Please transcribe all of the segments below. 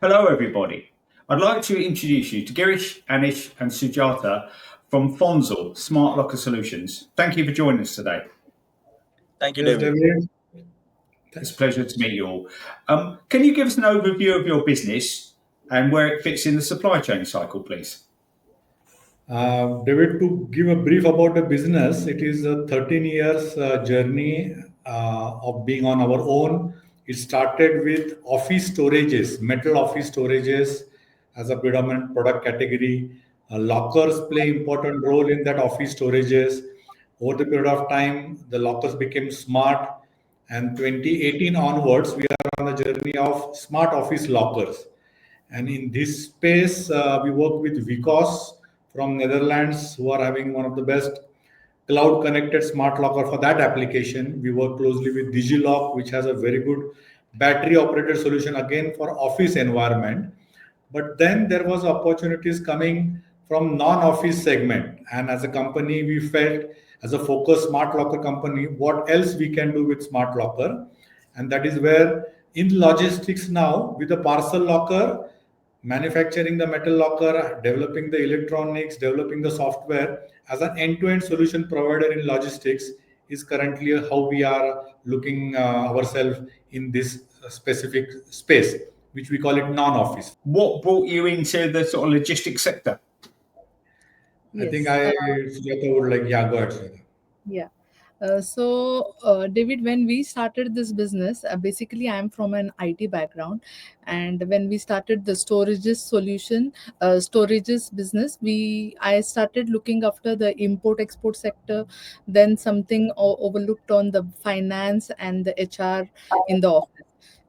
Hello, everybody. I'd like to introduce you to Girish, Anish, and Sujata from Fonzel Smart Locker Solutions. Thank you for joining us today. Thank you, Yes, David. David. It's a pleasure to meet you all. Can you give us an overview of your business and where it fits in the supply chain cycle, please? David, to give a brief about the business, it is a 13 years journey of being on our own. It started with office storages, metal office storages as a predominant product category. Lockers play important role in that office storages. Over the period of time, the lockers became smart, and 2018 onwards, we are on the journey of smart office lockers. And in this space, we work with Vicos from Netherlands, who are having one of the best cloud connected smart locker for that application. We work closely with DigiLock, which has a very good battery operated solution again for office environment. But then there was opportunities coming from non-office segment, and as a company we felt, as a focused smart locker company, what else we can do with smart locker. And that is where in logistics now, with the parcel locker, manufacturing the metal locker, developing the electronics, developing the software as an end-to-end solution provider in logistics is currently how we are looking ourselves in this specific space, which we call it non-office. What brought you into the sort of logistics sector? I think Yes. Sujata would like, yeah, go ahead, Sujata. Yeah. David, when we started this business, basically I'm from an IT background, and when we started the storages business, I started looking after the import export sector, then something overlooked on the finance and the HR in the office.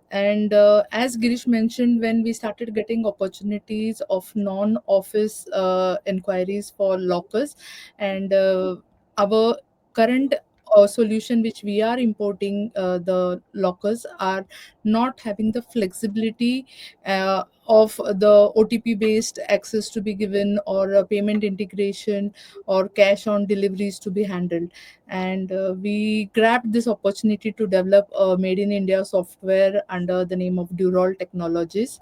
And as Girish mentioned, when we started getting opportunities of non-office inquiries for lockers, and our current solution which we are importing, the lockers are not having the flexibility of the OTP based access to be given, or payment integration, or cash on deliveries to be handled. And we grabbed this opportunity to develop a made in India software under the name of Durall Technologies,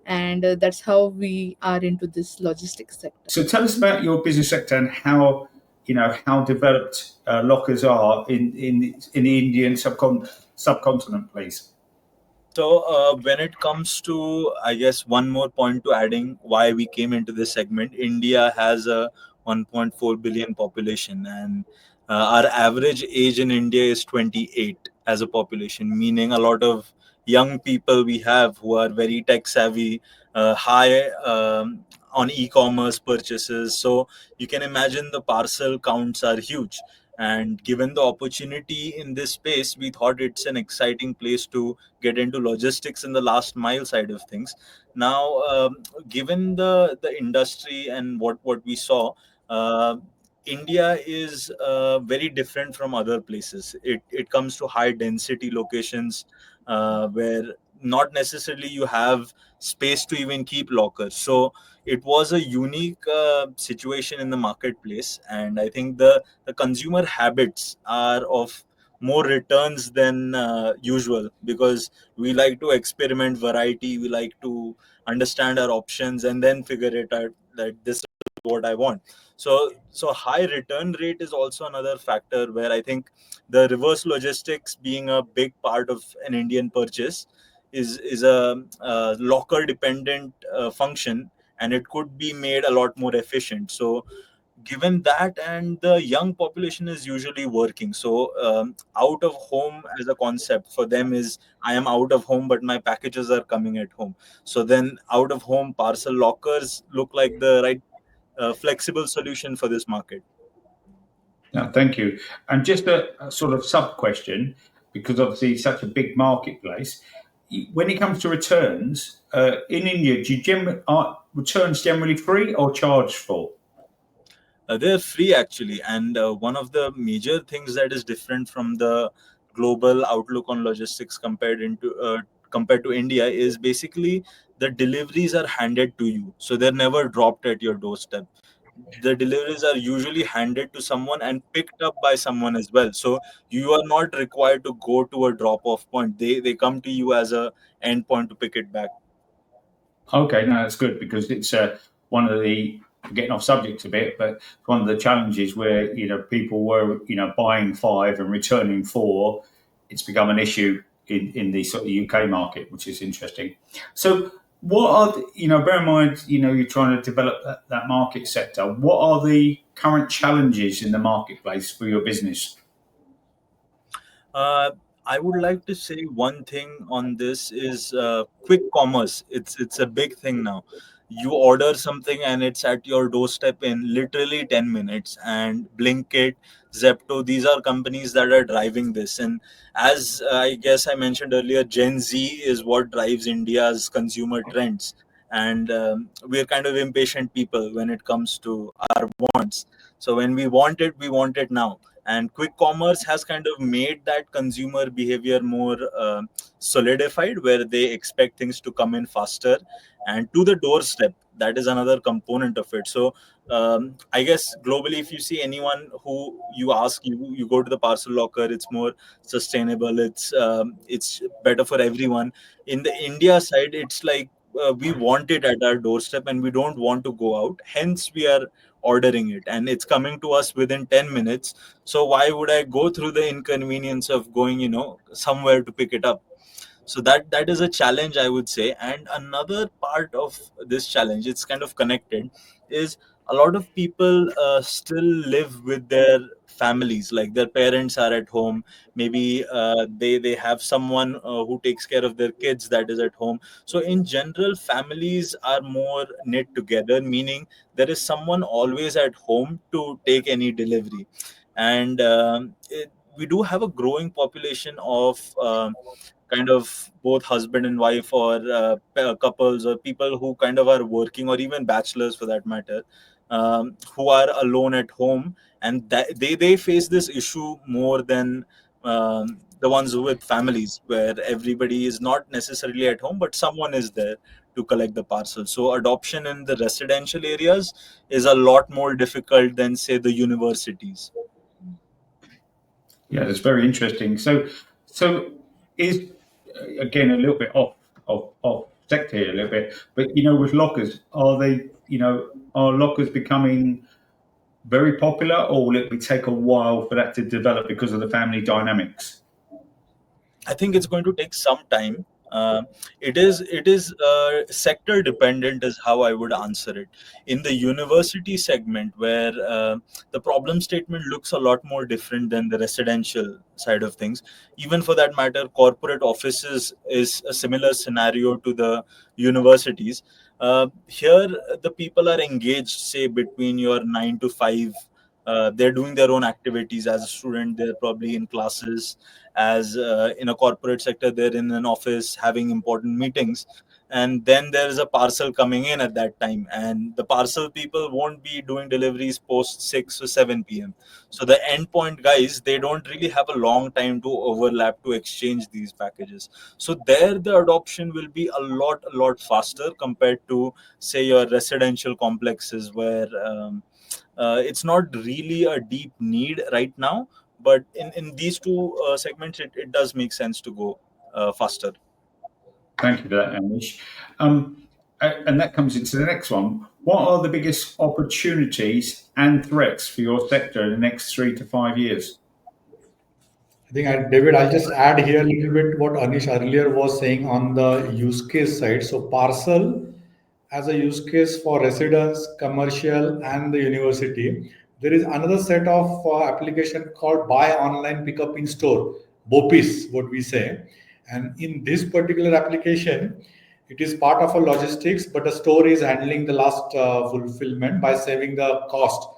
and that's how we are into this logistics sector. So tell us about your business sector and how developed lockers are in the Indian subcontinent, please. So, when it comes to, I guess, one more point to adding why we came into this segment, India has a 1.4 billion population, and our average age in India is 28 as a population, meaning a lot of young people we have who are very tech savvy, high on e-commerce purchases. So you can imagine the parcel counts are huge. And given the opportunity in this space, we thought it's an exciting place to get into logistics in the last mile side of things. Now, given the industry and what we saw, uh, India is very different from other places. It comes to high density locations where not necessarily you have space to even keep lockers. So it was a unique situation in the marketplace, and I think the consumer habits are of more returns than usual, because we like to experiment variety, we like to understand our options and then figure it out that this is what I want. So high return rate is also another factor where I think the reverse logistics being a big part of an Indian purchase is a locker dependent function, and it could be made a lot more efficient. So given that, and the young population is usually working, so out of home as a concept for them is, I am out of home but my packages are coming at home. So then out of home parcel lockers look like the right flexible solution for this market. No, thank you. And just a sort of sub question, because obviously it's such a big marketplace. When it comes to returns in India, are returns generally free or charged for? They're free actually, and one of the major things that is different from the global outlook on logistics compared to India is basically the deliveries are handed to you, so they're never dropped at your doorstep. The deliveries are usually handed to someone and picked up by someone as well. So you are not required to go to a drop off point. They come to you as a end point to pick it back. Okay, no, that's good because it's one of the getting off subject a bit, but one of the challenges where people were buying 5 and returning 4. It's become an issue in the sort of UK market, which is interesting. So, what are bear in mind, you're trying to develop that market sector. What are the current challenges in the marketplace for your business? Uh, I would like to say one thing on this is quick commerce. It's a big thing now. You order something and it's at your doorstep in literally 10 minutes. And Blinkit, Zepto, these are companies that are driving this. And as I guess I mentioned earlier, Gen Z is what drives India's consumer trends. And we're kind of impatient people when it comes to our wants. So when we want it now, and quick commerce has kind of made that consumer behavior more solidified, where they expect things to come in faster and to the doorstep. That is another component of it. So I guess globally, if you see anyone who you ask, you go to the parcel locker, it's more sustainable, it's better for everyone. In the India side, it's like we want it at our doorstep and we don't want to go out, hence we are ordering it and it's coming to us within 10 minutes. So why would I go through the inconvenience of going somewhere to pick it up? So that is a challenge, I would say. And another part of this challenge, it's kind of connected, is a lot of people still live with their families, like their parents are at home. Maybe they have someone who takes care of their kids, that is at home. So in general, families are more knit together, meaning there is someone always at home to take any delivery. And we do have a growing population of kind of both husband and wife, or couples, or people who kind of are working, or even bachelors for that matter, who are alone at home. And they face this issue more than the ones with families, where everybody is not necessarily at home but someone is there to collect the parcel. So adoption in the residential areas is a lot more difficult than, say, the universities. Yeah, that's very interesting. So is again a little bit off sector here a little bit, but with lockers, are lockers becoming very popular, or will it take a while for that to develop because of the family dynamics? I think it's going to take some time. It is sector dependent, is how I would answer it. In the university segment, where the problem statement looks a lot more different than the residential side of things. Even for that matter, corporate offices is a similar scenario to the universities. Here, the people are engaged, say, between your 9 to 5. They're doing their own activities. As a student, they're probably in classes. As in a corporate sector, they're in an office having important meetings. And then there is a parcel coming in at that time, and the parcel people won't be doing deliveries post 6 or 7 p.m. So the endpoint guys, they don't really have a long time to overlap to exchange these packages. So there the adoption will be a lot faster compared to, say, your residential complexes, where it's not really a deep need right now. But in these two segments, it does make sense to go faster. Thank you for that, Anish. And that comes into the next one. What are the biggest opportunities and threats for your sector in the next 3 to 5 years? I think, David, I'll just add here a little bit what Anish earlier was saying on the use case side. So, parcel as a use case for residents, commercial, and the university. There is another set of application called buy online, pick up in store, BOPIS, what we say. And in this particular application, it is part of a logistics, but the store is handling the last fulfillment by saving the cost.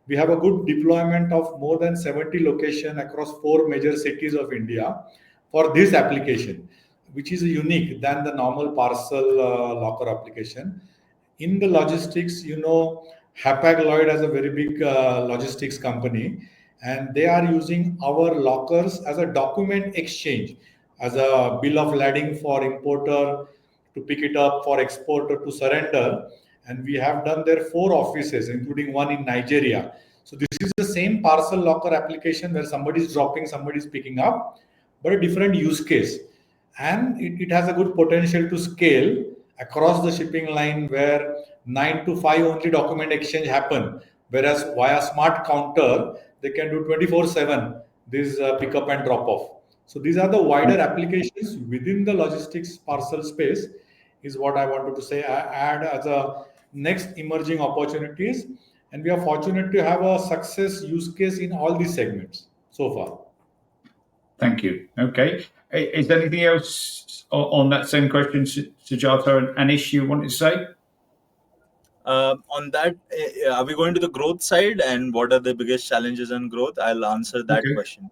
We have a good deployment of more than 70 locations across 4 major cities of India for this application, which is unique than the normal parcel locker application. In the logistics, Hapag Lloyd has a very big logistics company, and they are using our lockers as a document exchange, as a bill of lading for importer to pick it up, for exporter to surrender. And we have done their 4 offices, including one in Nigeria. So this is the same parcel locker application where somebody is dropping, somebody is picking up, but a different use case. And it has a good potential to scale. across the shipping line where 9 to 5 only document exchange happen, whereas via smart counter they can do 24/7 this pickup and drop off. So these are the wider applications within the logistics parcel space is what I wanted to say. I add as a next emerging opportunities, and we are fortunate to have a success use case in all these segments so far. Thank you. Okay. Is there anything else on that same question, Sujata and Anish, you wanted to say? On that, are we going to the growth side and what are the biggest challenges in growth? I'll answer that Okay. question.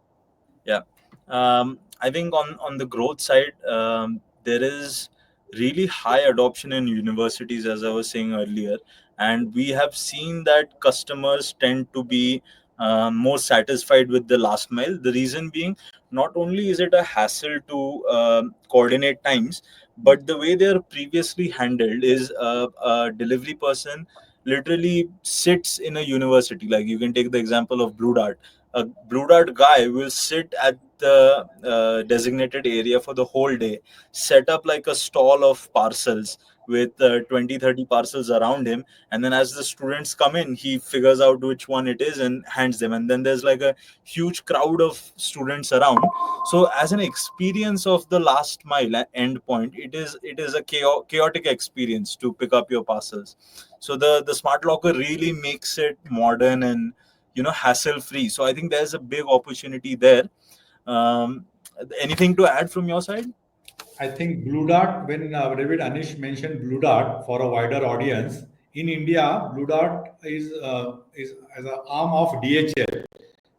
Yeah. I think on the growth side, there is really high adoption in universities, as I was saying earlier. And we have seen that customers tend to be more satisfied with the last mile. The reason being, not only is it a hassle to coordinate times, but the way they are previously handled is a delivery person literally sits in a university. Like you can take the example of Blue Dart. A Blue Dart guy will sit at the designated area for the whole day, set up like a stall of parcels with 20, 30 parcels around him. And then as the students come in, he figures out which one it is and hands them. And then there's like a huge crowd of students around. So as an experience of the last mile end point, it is a chaotic experience to pick up your parcels. So the smart locker really makes it modern and hassle free. So I think there's a big opportunity there. um, Anything to add from your side? I think Blue Dart, when David Anish mentioned Blue Dart for a wider audience, in India, Blue Dart is as an arm of DHL.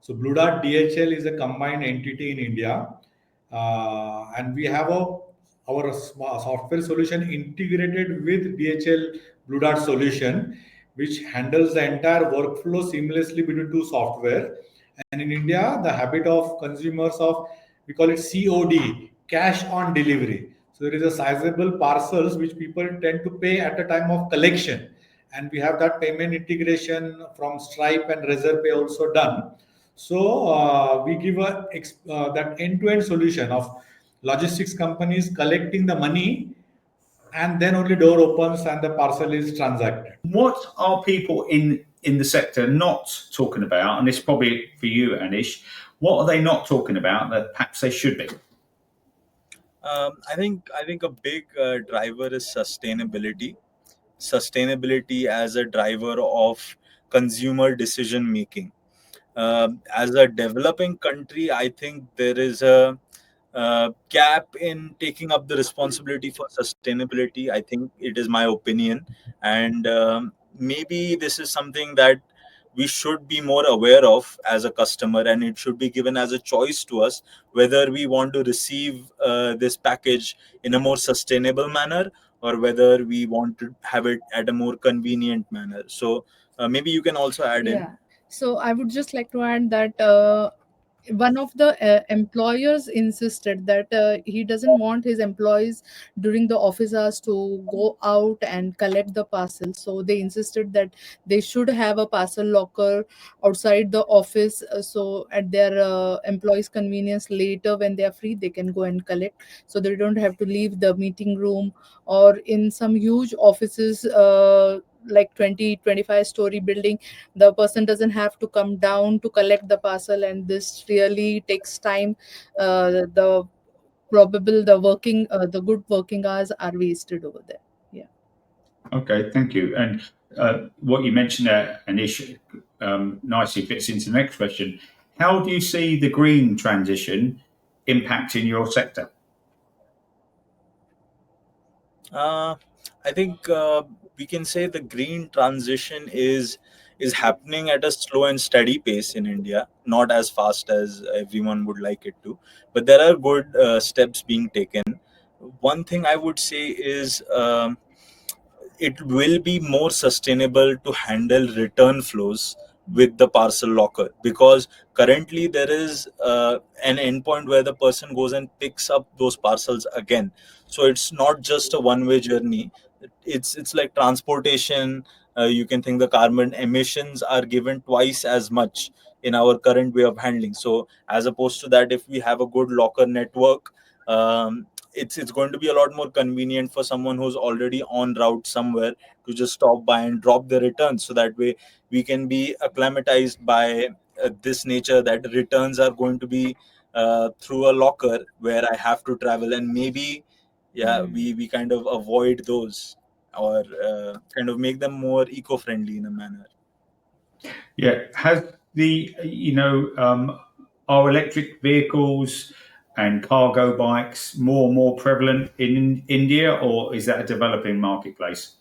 So Blue Dart DHL is a combined entity in India, and we have our software solution integrated with DHL Blue Dart solution, which handles the entire workflow seamlessly between two software. And in India, the habit of consumers of, we call it COD, cash on delivery. So there is a sizable parcels which people tend to pay at the time of collection, and we have that payment integration from Stripe and Razorpay also done. So we give that end-to-end solution of logistics companies collecting the money, and then only door opens and the parcel is transacted. What are people in the sector not talking about? And this is probably for you, Anish. What are they not talking about that perhaps they should be? I think a big driver is sustainability. Sustainability as a driver of consumer decision making. As a developing country, I think there is a gap in taking up the responsibility for sustainability. I think it is my opinion, and maybe this is something that we should be more aware of as a customer, and it should be given as a choice to us whether we want to receive this package in a more sustainable manner or whether we want to have it at a more convenient manner. So maybe you can also add in. Yeah. So I would just like to add that one of the employers insisted that he doesn't want his employees during the office hours to go out and collect the parcel. So they insisted that they should have a parcel locker outside the office, so at their employees convenience, later when they are free they can go and collect, so they don't have to leave the meeting room. Or in some huge offices, like 20-25 story building, the person doesn't have to come down to collect the parcel, and this really takes time. The probable the good working hours are wasted over there. Yeah. Okay, thank you. And what you mentioned there, Anish, nicely fits into the next question. How do you see the green transition impacting your sector? Uh, I think we can say the green transition is happening at a slow and steady pace in India, not as fast as everyone would like it to, but there are good steps being taken. One thing I would say is it will be more sustainable to handle return flows with the parcel locker, because currently there is an endpoint where the person goes and picks up those parcels again. So it's not just a one way journey. It's like transportation. You can think the carbon emissions are given twice as much in our current way of handling. So as opposed to that, if we have a good locker network, um, it's going to be a lot more convenient for someone who's already on route somewhere to just stop by and drop the returns. So that way we can be acclimatized by this nature, that returns are going to be through a locker where I have to travel, and maybe we kind of avoid those, or kind of make them more eco-friendly in a manner. Yeah, has the are electric vehicles and cargo bikes more and more prevalent in India, or is that a developing marketplace?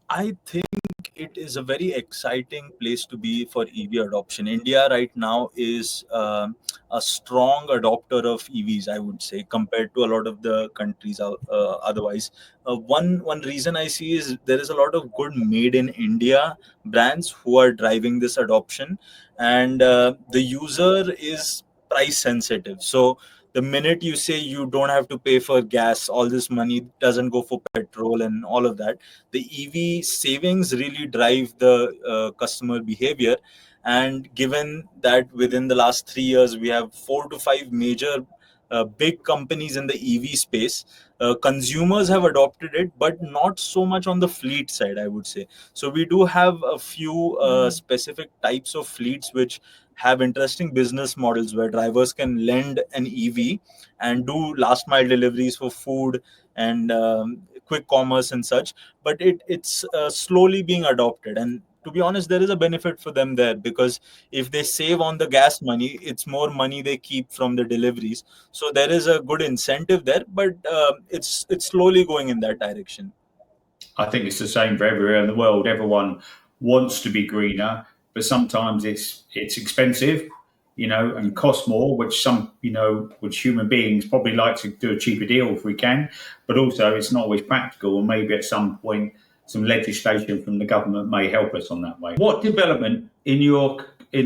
I think it is a very exciting place to be for EV adoption. India right now is a strong adopter of EVs, I would say, compared to a lot of the countries otherwise. One reason I see is there is a lot of good made in India brands who are driving this adoption, and the user is price sensitive. So the minute you say you don't have to pay for gas, all this money doesn't go for petrol and all of that, the EV savings really drive the customer behavior. And given that within the last 3 years, we have 4 to 5 major big companies in the EV space, consumers have adopted it, but not so much on the fleet side, I would say. So we do have a few specific types of fleets which have interesting business models where drivers can lend an EV and do last mile deliveries for food and quick commerce and such. But it's slowly being adopted, and to be honest, there is a benefit for them there, because if they save on the gas money, it's more money they keep from the deliveries. So there is a good incentive there, but it's slowly going in that direction. I think it's the same for everywhere in the world. Everyone wants to be greener, but sometimes it's expensive, and costs more. Which which human beings probably like to do a cheaper deal if we can, but also it's not always practical. And maybe at some point, some legislation from the government may help us on that way. What development in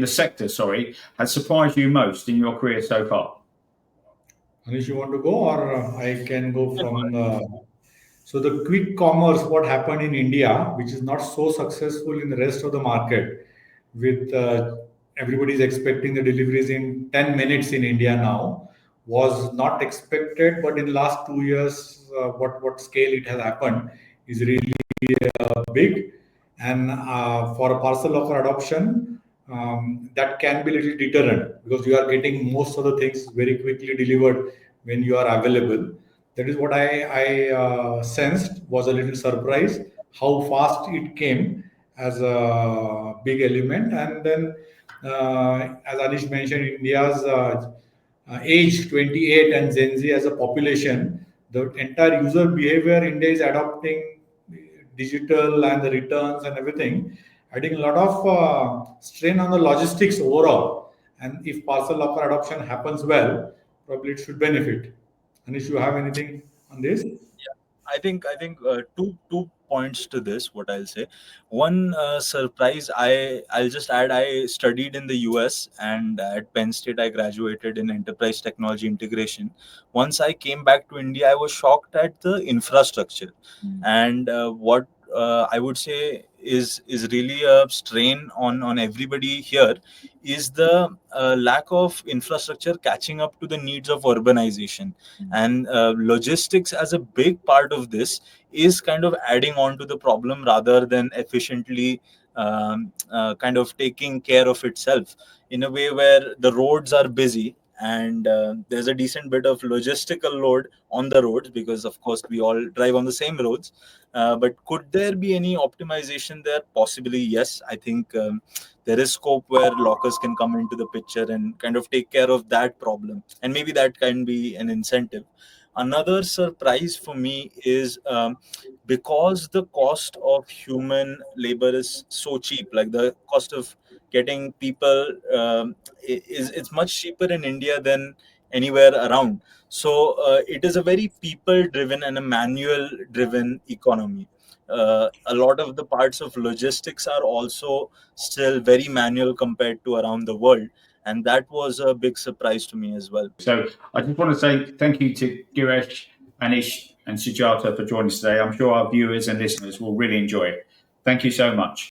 the sector, sorry, has surprised you most in your career so far? Anish, you want to go, or I can go from the. So the quick commerce, what happened in India, which is not so successful in the rest of the market, with everybody's expecting the deliveries in 10 minutes in India now, was not expected. But in last 2 years, what scale it has happened is really big. And for a parcel locker adoption, that can be a little deterrent, because you are getting most of the things very quickly delivered when you are available. That is what I sensed, was a little surprise how fast it came as a big element. And then, as Anish mentioned, India's age 28 and Gen Z as a population, the entire user behavior India is adopting digital and the returns and everything, adding a lot of strain on the logistics overall. And if parcel locker adoption happens well, probably it should benefit. Anish, you have anything on this? I think two points to this. What I'll say, one surprise. I'll just add. I studied in the U.S. and at Penn State I graduated in enterprise technology integration. Once I came back to India, I was shocked at the infrastructure, and what I would say is really a strain on everybody here is the lack of infrastructure catching up to the needs of urbanization. And logistics as a big part of this is kind of adding on to the problem rather than efficiently kind of taking care of itself, in a way where the roads are busy and there's a decent bit of logistical load on the roads, because of course we all drive on the same roads. But could there be any optimization there? Possibly yes. I think there is scope where lockers can come into the picture and kind of take care of that problem, and maybe that can be an incentive. Another surprise for me is because the cost of human labor is so cheap, like the cost of getting people is it's much cheaper in India than anywhere around. So it is a very people driven and a manual driven economy. A lot of the parts of logistics are also still very manual compared to around the world, and that was a big surprise to me as well. So I just want to say thank you to Girish, Anish, and Sujata for joining us today. I'm sure our viewers and listeners will really enjoy it. Thank you so much.